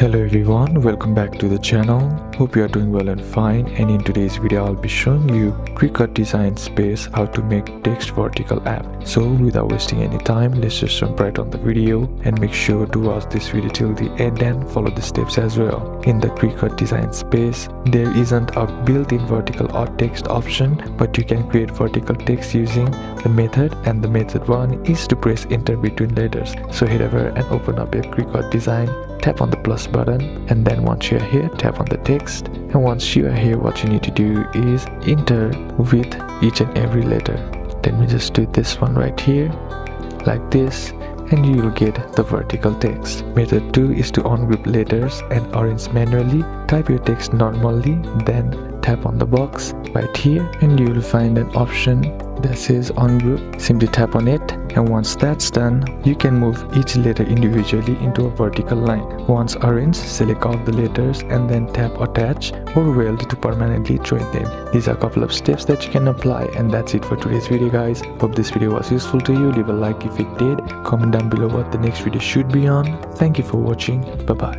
Hello everyone, welcome back to the channel. Hope you are doing well and fine, and in today's video I'll be showing you Cricut Design Space how to make text vertical app. So without wasting any time, let's just jump right on the video and make sure to watch this video till the end and follow the steps as well. In the Cricut Design Space, there isn't a built-in vertical or text option, but you can create vertical text using the method, and the method one is to press enter between letters. So head over and open up your Cricut Design, tap on the plus button, and then once you are here, tap on the text, and once you are here, what you need to do is enter with each and every letter. Let me just do this one right here like this, and you will get the vertical text. Method 2 is to ungroup letters and arrange manually. Type your text normally, then tap on the box right here, and you will find an option that says ungroup. Simply tap on it, and once that's done, you can move each letter individually into a vertical line. Once arranged, select all the letters and then tap attach or weld to permanently join them. These are a couple of steps that you can apply, and that's it for today's video guys. Hope this video was useful to you. Leave a like if it did, comment down below what the next video should be on. Thank you for watching. Bye bye.